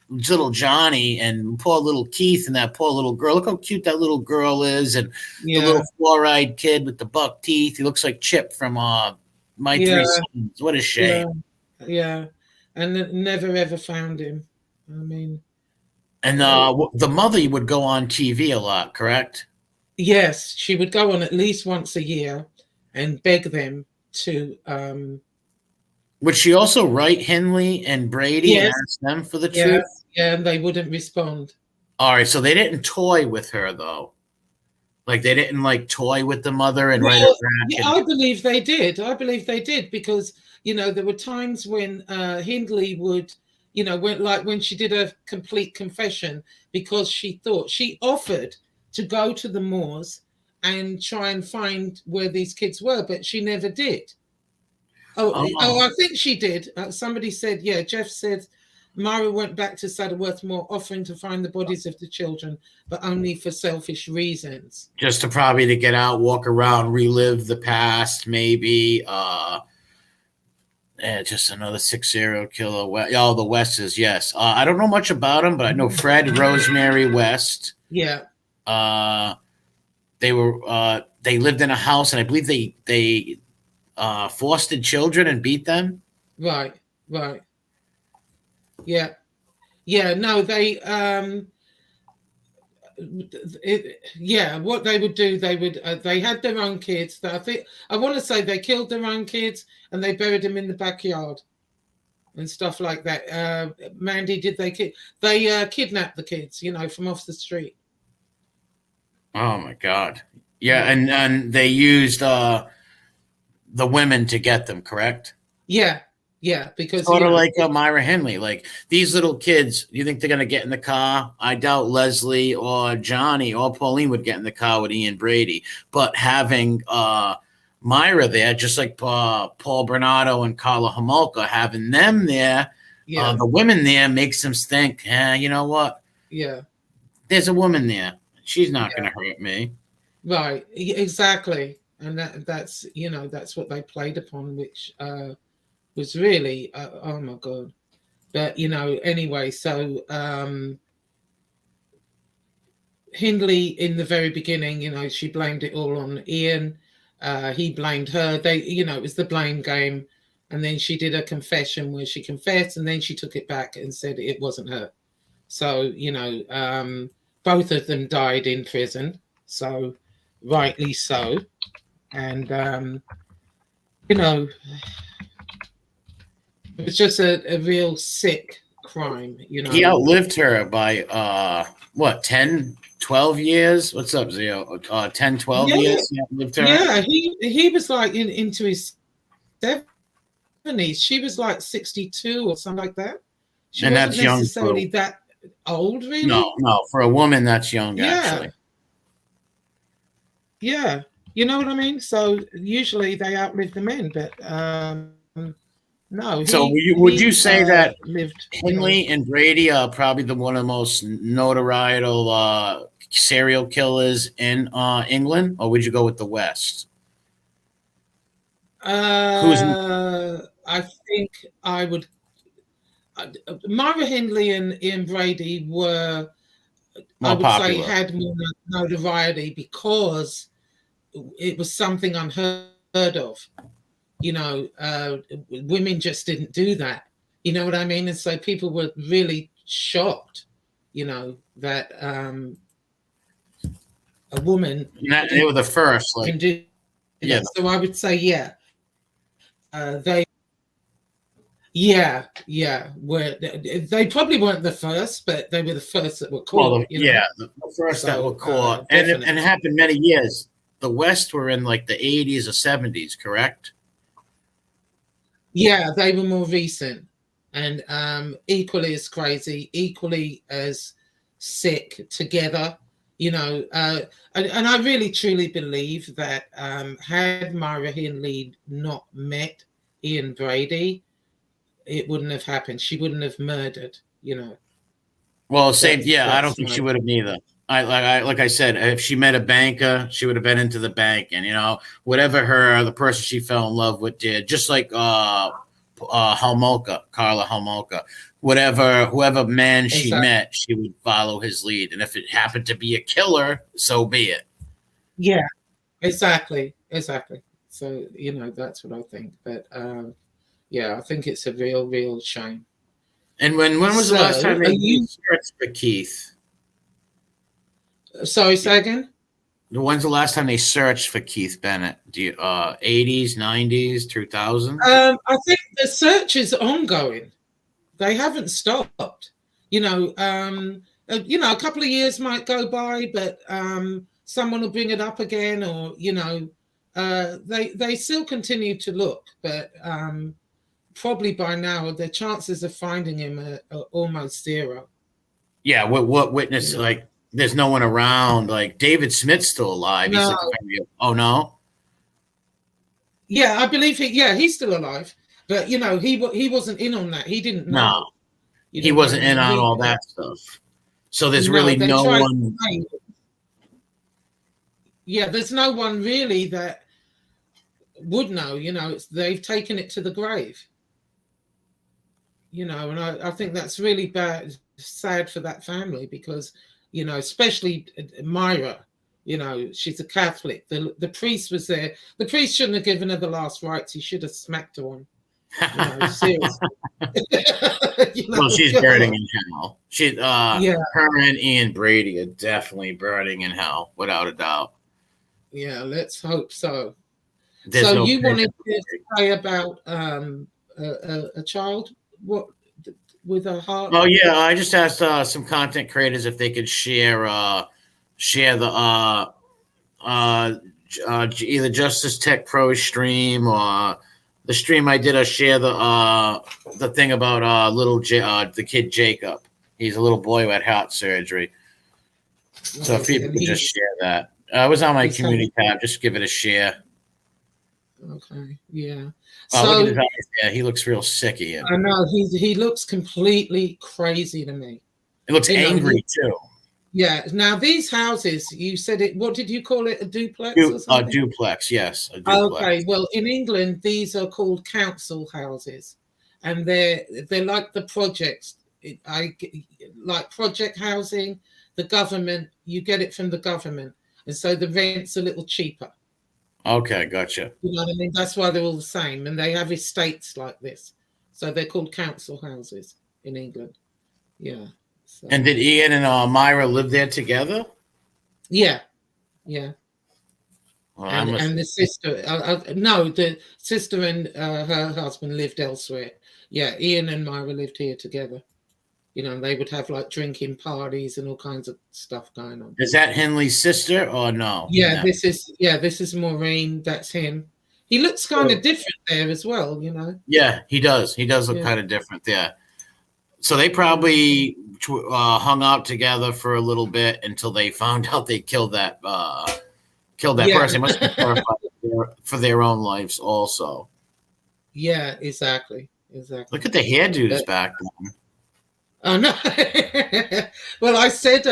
Little Johnny and poor little Keith and that poor little girl. Look how cute that little girl is. And the little four-eyed kid with the buck teeth. He looks like Chip from My Three Sons. What a shame. Yeah. And never ever found him. I mean. And the mother would go on TV a lot, correct? Yes. She would go on at least once a year and beg them to would she also write Hindley and Brady and ask them for the truth? Yeah, and they wouldn't respond. All right, so they didn't toy with her, though. Like, they didn't, toy with the mother and write her back? I believe they did. Because, there were times when Hindley would, when she did a complete confession, because she offered to go to the moors and try and find where these kids were, but she never did. Oh, I think she did. Somebody said, Jeff said, Myra went back to Saddleworth Moor offering to find the bodies of the children, but only for selfish reasons. Just to get out, walk around, relive the past, maybe. Just another 6 serial killer. Oh, the Wests, yes. I don't know much about them, but I know Fred Rosemary West. Yeah. They lived in a house, and I believe they fostered children and beat them. Right. Yeah. No, they what they would do, they had their own kids. I want to say they killed their own kids and they buried them in the backyard and stuff like that. Mandy, they kidnapped the kids, from off the street. Oh my God. Yeah, and they used the women to get them, correct? Yeah, because sort of like Myra Hindley. Like, these little kids, you think they're going to get in the car? I doubt Leslie or Johnny or Pauline would get in the car with Ian Brady. But having Myra there, just like Paul Bernardo and Carla Homolka, having them there, the women there makes them think, you know what? Yeah. There's a woman there. She's not going to hurt me. Right, exactly. And that's what they played upon, which was really, oh my God. But, anyway, so Hindley in the very beginning, she blamed it all on Ian. He blamed her. It was the blame game. And then she did a confession where she confessed and then she took it back and said it wasn't her. So, both of them died in prison. So, rightly so. And, it was just a real sick crime, He outlived her by, 10, 12 years? What's up, Zio? 10, 12 years he outlived her? Yeah, he was like into his 70s. She was like 62 or something like that. She and wasn't that's necessarily young. that old, No, really. no, for a woman that's young, Yeah, actually. yeah. You know what I mean? So usually they outlive the men, but no, So he would you he say that lived, Hindley and Brady are probably the one of the most notoriety serial killers in England, or would you go with the West? Who's I think I would. Myra Hindley and Ian Brady were, I more would say, popular? had more notoriety because it was something unheard of. You know, women just didn't do that. You know what I mean? And so people were really shocked, that a woman They were the first, like, can do yeah, that. So I would say, yeah, they, yeah, were they probably weren't the first, but they were the first that were well, caught. yeah, the first that were So caught, and it definitely. happened many years. The West were in like the 80s or 70s, correct? Yeah, they were more recent and equally as crazy, equally as sick together. And I really truly believe that had Myra Hindley not met Ian Brady, it wouldn't have happened. She wouldn't have murdered. Well, same. That's Yeah, I don't that's think my she would have neither. Like I said, if she met a banker, she would have been into the bank, and whatever the person she fell in love with did, just like Carla Homolka, whoever man she exactly. met, she would follow his lead, and if it happened to be a killer, so be it. Yeah, exactly. So that's what I think. But yeah, I think it's a real shame. And when was the last So time are they you searched for Keith? sorry, say again? When's the last time they searched for Keith Bennett? 80s, 90s, 2000s? I think the search is ongoing. They haven't stopped. A couple of years might go by, but someone will bring it up again, or they still continue to look, but probably by now the chances of finding him are almost zero. Yeah, what You witness, know, like there's no one around. Like David Smith's still alive. He's no, like oh no. yeah, I believe he's still alive, but he wasn't in on that. He didn't No, know. You he know what I wasn't in mean? on all that stuff. So there's No, really they no tried to one. say, yeah, there's no one really that would know. They've taken it to the grave. And I think that's really bad, sad for that family because, especially Myra, she's a Catholic. The priest was there. The priest shouldn't have given her the last rites. He should have smacked her on, seriously. Well, she's burning God. in hell. Yeah, Her and Ian Brady are definitely burning in hell, without a doubt. yeah, let's hope so. There's So no you wanted to purgatory. say about a child what with a heart? Oh yeah, I just asked some content creators if they could share the either Justice Tech Pro stream or the stream I did. I share the thing about the kid Jacob. He's a little boy who had heart surgery. So if people And could just share that. I was on my he's having, community tab. Just give it a share. okay, yeah. Oh, look at So his eyes. Yeah, he looks real sick here. I know he looks completely crazy to me. He looks He angry too. Yeah. Now these houses, you said it. What did you call it? A duplex or A something? duplex, yes, a Okay. duplex. Well, in England, these are called council houses, and they're like the projects. Like project housing. The government, you get it from the government, and so the rent's a little cheaper. Okay, gotcha. You know what I mean? That's why they're all the same, and they have estates like this, so they're called council houses in England. Yeah. And So did Ian and Myra live there together? yeah, yeah. Well, I must. And the sister, no, the sister and her husband lived elsewhere. Yeah, Ian and Myra lived here together. They would have like drinking parties and all kinds of stuff going on. Is that Henley's sister or no? Yeah, No. this is Maureen. That's him. He looks kind of different there as well. Yeah, he does. He does look Yeah. kind of different. Yeah. So they probably hung out together for a little bit until they found out they killed that Yeah. person. They must be terrified for their own lives also. Yeah, exactly. Look at the hairdos But, back then. oh no. Well, I said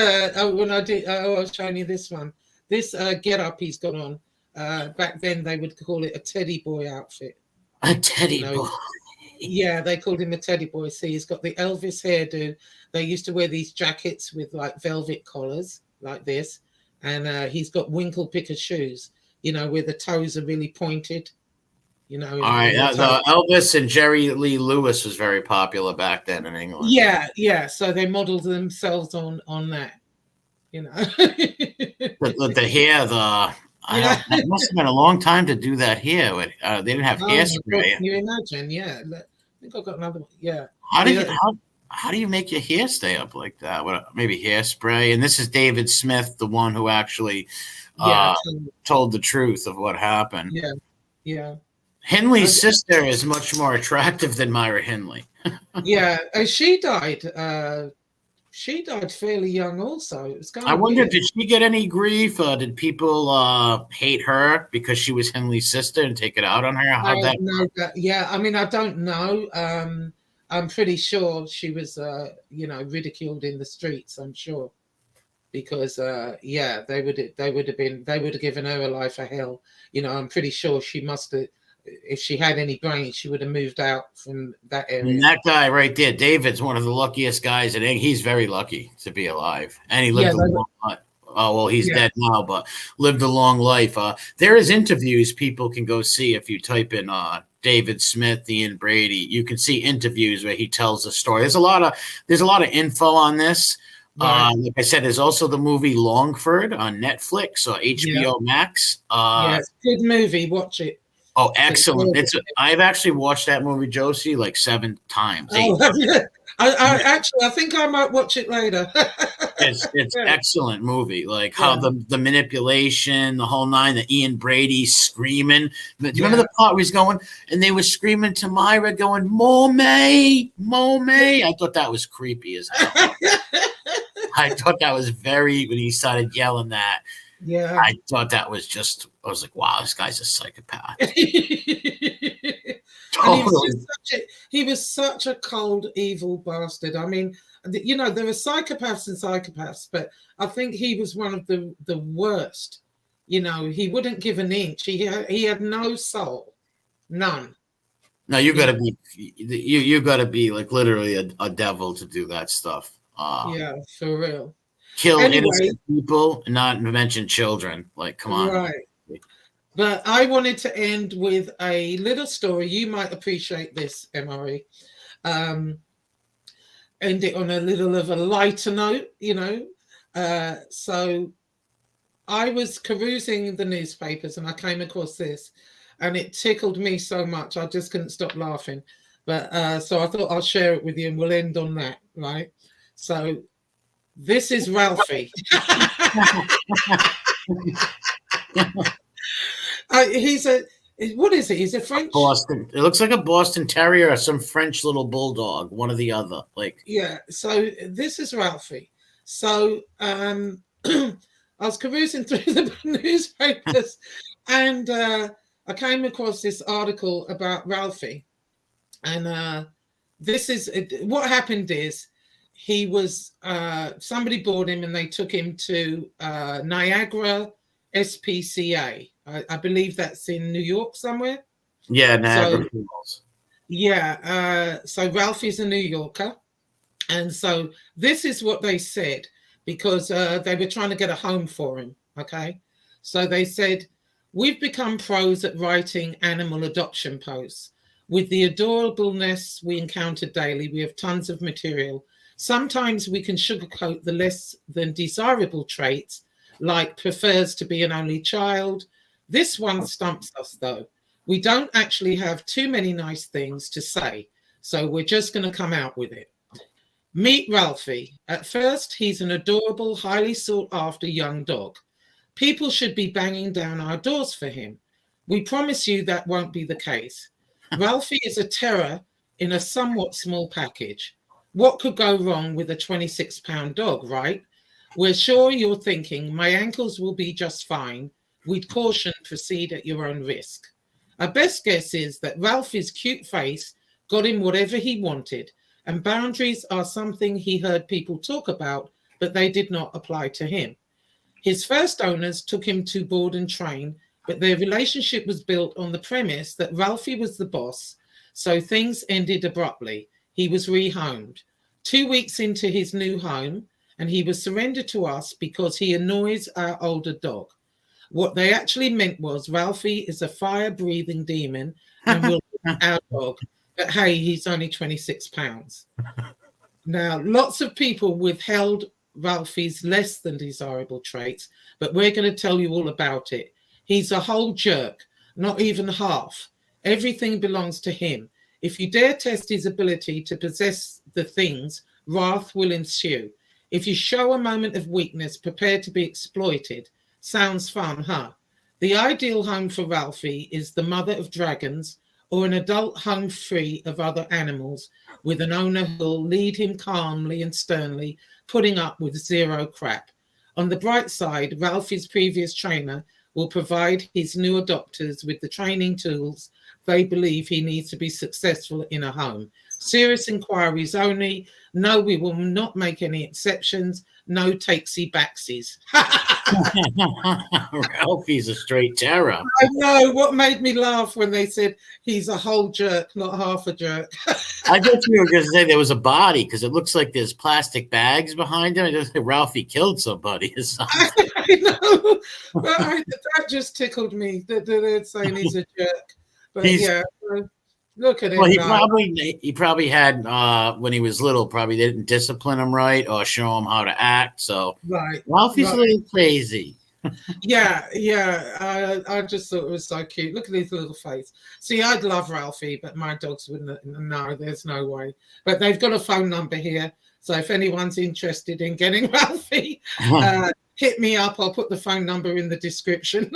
when I was showing you this one, this get up he's got on. Back then they would call it a teddy boy outfit. A teddy You know, boy. yeah, they called him a teddy boy. See, he's got the Elvis hairdo. They used to wear these jackets with like velvet collars like this, and he's got winkle picker shoes. You know, where the toes are really pointed. You know, All right, the Elvis and Jerry Lee Lewis was very popular back then in England. Yeah. So they modeled themselves on that. You know, the hair, it must have been a long time to do that hair. They didn't have hairspray. Can you imagine? Yeah, I think I've got another one. Yeah. How do you make your hair stay up like that? Maybe hairspray. And this is David Smith, the one who actually told the truth of what happened. Yeah. Hindley's sister is much more attractive than Myra Hindley. Yeah, she died. She died fairly young also. It was I wonder, did she get any grief? Did people hate her because she was Hindley's sister and take it out on her? How'd that work? Yeah, I mean, I don't know. I'm pretty sure she was, ridiculed in the streets, I'm sure. Because, they would have given her a life of hell. You know, I'm pretty sure she must have, if she had any brains, she would have moved out from that area. And that guy right there, David's one of the luckiest guys. And he's very lucky to be alive. And he lived a long life. Oh, well, he's dead now, but lived a long life. There is interviews people can go see if you type in David Smith, Ian Brady. You can see interviews where he tells the story. There's a lot of info on this. Right. Like I said, there's also the movie Longford on Netflix or HBO Max. Good movie. Watch it. Oh, excellent! I've actually watched that movie, Josie, like 7 times. I think I might watch it later. It's excellent movie. Like how the manipulation, the whole nine, the Ian Brady screaming. Do you remember the part where he's going and they were screaming to Myra, going "Mo May, Mo May"? I thought that was creepy as hell. I thought that was when he started yelling that. Yeah, I thought that was just. I was like, "Wow, this guy's a psychopath." Totally. He was such a cold, evil bastard. I mean, you know, there are psychopaths and psychopaths, but I think he was one of the worst. You know, he wouldn't give an inch. He had no soul, none. No, you got to be like literally a devil to do that stuff. Yeah, for real. Kill innocent people, not mention children. Like, come on. Right. But I wanted to end with a little story. You might appreciate this, MRE. End it on a little of a lighter note, you know. So I was perusing the newspapers and I came across this and it tickled me so much. I just couldn't stop laughing. But so I thought I'll share it with you and we'll end on that, right? So this is Ralphie. What is it? He's a French Boston. It looks like a Boston Terrier or some French little bulldog, one or the other. Like, yeah. So this is Ralphie. So I was perusing through the newspapers, and I came across this article about Ralphie, and this is what happened. Is he was somebody bought him, and they took him to Niagara SPCA. I believe that's in New York somewhere. Yeah, Niagara Falls. Yeah. So Ralphie's a New Yorker. And so this is what they said, because they were trying to get a home for him. Okay. So they said, we've become pros at writing animal adoption posts. With the adorableness we encounter daily, we have tons of material. Sometimes we can sugarcoat the less than desirable traits, like prefers to be an only child. This one stumps us, though. We don't actually have too many nice things to say, so we're just going to come out with it. Meet Ralphie. At first, he's an adorable, highly sought-after young dog. People should be banging down our doors for him. We promise you that won't be the case. Ralphie is a terror in a somewhat small package. What could go wrong with a 26-pound dog, right? We're sure you're thinking, my ankles will be just fine. We'd caution, proceed at your own risk. Our best guess is that Ralphie's cute face got him whatever he wanted, and boundaries are something he heard people talk about, but they did not apply to him. His first owners took him to board and train, but their relationship was built on the premise that Ralphie was the boss, so things ended abruptly. He was rehomed. 2 weeks into his new home, and he was surrendered to us because he annoys our older dog. What they actually meant was Ralphie is a fire-breathing demon and will eat our dog. But hey, he's only 26 pounds. Now, lots of people withheld Ralphie's less than desirable traits, but we're going to tell you all about it. He's a whole jerk, not even half. Everything belongs to him. If you dare test his ability to possess the things, wrath will ensue. If you show a moment of weakness, prepare to be exploited. Sounds fun, huh? The ideal home for Ralphie is the mother of dragons or an adult home free of other animals with an owner who'll lead him calmly and sternly, putting up with zero crap. On the bright side, Ralphie's previous trainer will provide his new adopters with the training tools they believe he needs to be successful in a home. Serious inquiries only. No, we will not make any exceptions. No takesy backsies. Ralphie's a straight terror. I know what made me laugh when they said he's a whole jerk, not half a jerk. I thought you were going to say there was a body because it looks like there's plastic bags behind him. I just think Ralphie killed somebody or something. I know, but that just tickled me. They're saying he's a jerk, but yeah, look at him. Well, he probably had when he was little. Probably they didn't discipline him right or show him how to act. So Ralphie's a little crazy. Yeah. I just thought it was so cute. Look at his little face. See, I'd love Ralphie, but my dogs wouldn't. No, there's no way. But they've got a phone number here, so if anyone's interested in getting Ralphie, hit me up. I'll put the phone number in the description.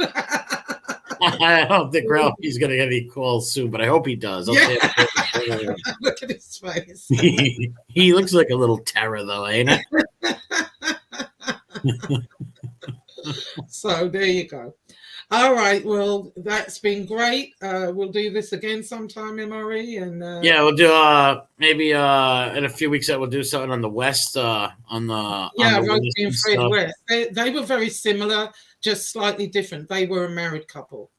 I don't think Ralphie's going to get any calls soon, but I hope he does. Look at his face. He looks like a little terror, though, ain't it? So there you go. All right. Well, that's been great. We'll do this again sometime, MRE. And yeah, we'll do maybe in a few weeks that we'll do something on the West on the Rosie and Fred West. They were very similar, just slightly different. They were a married couple.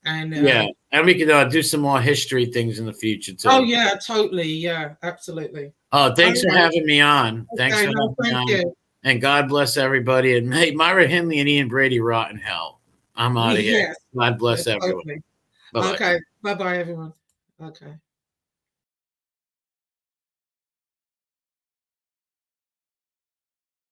And and we can do some more history things in the future too. Oh yeah, totally. Yeah, absolutely. Oh, thanks for having me on. Okay, Thanks for having me on. You. And God bless everybody. And hey, Myra Hindley and Ian Brady rot in hell. I'm out of here. Yes, God bless everyone. Totally. Okay. Bye-bye, everyone. Okay.